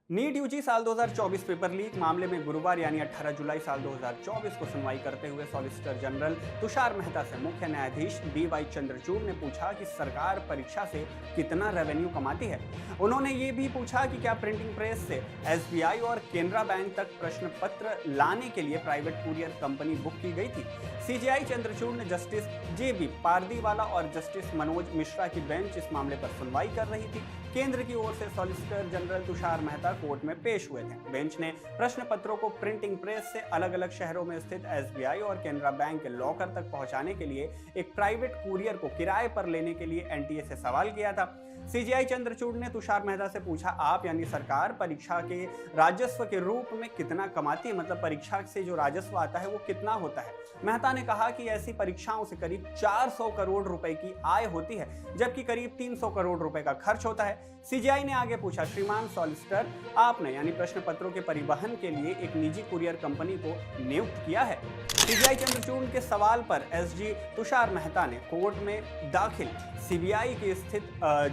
NEET UG साल 2024 paper leak मामले में गुरुवार यानी 18 जुलाई साल 2024 को सुनवाई करते हुए सॉलिसिटर जनरल तुषार मेहता से मुख्य न्यायाधीश बी.वाई. चंद्रचूड़ ने पूछा कि सरकार परीक्षा से कितना रेवेन्यू कमाती है। उन्होंने ये भी पूछा कि क्या प्रिंटिंग प्रेस से एसबीआई और केनरा बैंक तक प्रश्न पत्र लाने के लिए प्राइवेट कुरियर कंपनी बुक की गई थी। सीजेआई चंद्रचूड़ ने जस्टिस जे.बी. पारदीवाला और जस्टिस मनोज मिश्रा की बेंच इस मामले पर सुनवाई कर रही थी। केंद्र की ओर से solicitor general Tushar Mehta court में पेश हुए थे। बेंच ने प्रश्न पत्रों को प्रिंटिंग प्रेस से अलग अलग शहरों में स्थित एसबीआई और केनरा बैंक के लॉकर तक पहुंचाने के लिए एक प्राइवेट कुरियर को किराए पर लेने के लिए एनटीए से सवाल किया था। सीजीआई चंद्रचूड़ ने तुषार मेहता से पूछा, आप यानी सरकार परीक्षा के राजस्व के रूप में कितना कमाती है, मतलब परीक्षा से जो राजस्व आता है वो कितना होता है। मेहता ने कहा कि ऐसी परीक्षाओं से करीब 400 करोड़ रुपए की आय होती है, जबकि करीब 300 करोड़ रुपए का खर्च होता है। सीजीआई ने आगे पूछा, श्रीमान सॉलिसिटर, आपने यानी प्रश्न पत्रों के परिवहन के लिए एक निजी कुरियर कंपनी को नियुक्त किया है। सीजीआई चंद्रचूड़ के सवाल पर एसजी तुषार मेहता ने कोर्ट में दाखिल सीबीआई की स्थित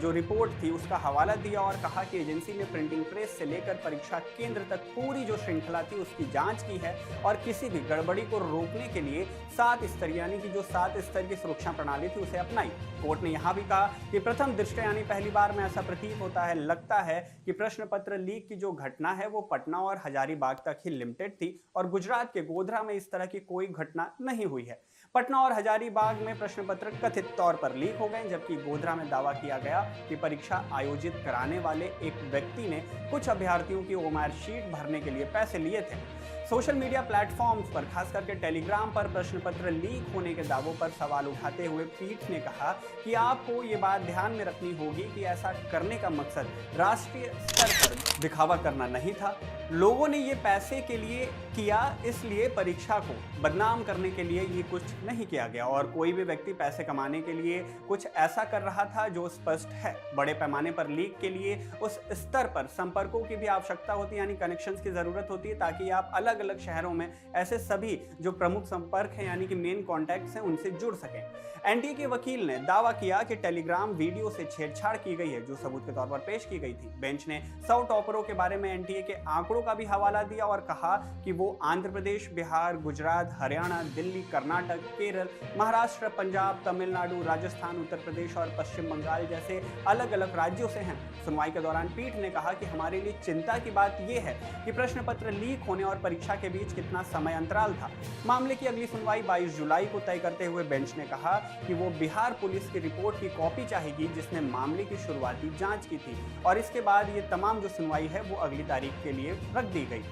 जो रिपोर्ट थी उसका हवाला दिया और कहा कि एजेंसी ने प्रिंटिंग प्रेस से लेकर परीक्षा केंद्र तक पूरी जो श्रृंखला थी उसकी जांच की है और किसी भी गड़बड़ी को रोकने के लिए 7 स्तर यानी कि जो 7 स्तर की सुरक्षा प्रणाली थी उसे अपनाई। कोर्ट ने यहां भी कहा कि प्रथम दृष्टया यानी पहली बार में ऐसा प्रतीत होता है, लगता है कि प्रश्न पत्र लीक की जो घटना है वो पटना और हजारीबाग तक ही लिमिटेड थी और गुजरात के गोधरा में इस तरह की कोई घटना नहीं हुई है। पटना और हजारीबाग में प्रश्न पत्र कथित तौर पर लीक हो गए, जबकि गोधरा में दावा किया गया कि परीक्षा आयोजित कराने वाले एक व्यक्ति ने कुछ अभ्यर्थियों की ओएमआर शीट भरने के लिए पैसे लिए थे। सोशल मीडिया प्लेटफॉर्म्स पर खास करके टेलीग्राम पर प्रश्न पत्र लीक होने के दावों पर सवाल उठाते हुए पीठ ने कहा कि आपको ये बात ध्यान में रखनी होगी कि ऐसा करने का मकसद राष्ट्रीय स्तर पर दिखावा करना नहीं था। लोगों ने ये पैसे के लिए किया, इसलिए परीक्षा को बदनाम करने के लिए ये कुछ नहीं किया गया और कोई भी व्यक्ति पैसे कमाने के लिए कुछ ऐसा कर रहा था जो स्पष्ट है। बड़े पैमाने पर लीक के लिए उस स्तर पर संपर्कों की भी आवश्यकता होती है, यानी कनेक्शंस की जरूरत होती है, ताकि आप अलग अलग शहरों में ऐसे सभी जो प्रमुख संपर्क हैं यानी कि मेन कॉन्टैक्ट्स हैं उनसे जुड़ सकें। एनटीए के वकील ने दावा किया कि टेलीग्राम वीडियो से छेड़छाड़ की गई है, जो सबूत के तौर पर पेश की गई थी। बेंच ने 100 टॉपरों के बारे में एनटीए के आंकड़ों का भी हवाला दिया और कहा कि वो आंध्र प्रदेश, बिहार, गुजरात, हरियाणा, दिल्ली, कर्नाटक, केरल, महाराष्ट्र, पंजाब, तमिलनाडु, राजस्थान, उत्तर प्रदेश और पश्चिम बंगाल जैसे अलग अलग राज्यों से हैं। सुनवाई के दौरान पीठ ने कहा कि हमारे लिए चिंता की बात यह है कि प्रश्न पत्र लीक होने और परीक्षा के बीच कितना समय अंतराल था। मामले की अगली सुनवाई 22 जुलाई को तय करते हुए बेंच ने कहा कि वो बिहार पुलिस की रिपोर्ट की कॉपी चाहेगी जिसने मामले की शुरुआती जांच की थी और इसके बाद ये तमाम जो सुनवाई है वो अगली तारीख के लिए रख दी गई।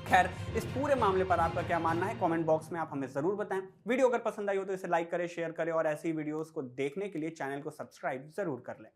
खैर, इस पूरे मामले पर आपका क्या मानना है कमेंट बॉक्स में आप हमें जरूर बताएं। वीडियो अगर पसंद आई हो तो इसे लाइक करें, शेयर करें और ऐसी वीडियोस को देखने के लिए चैनल को सब्सक्राइब जरूर कर लें।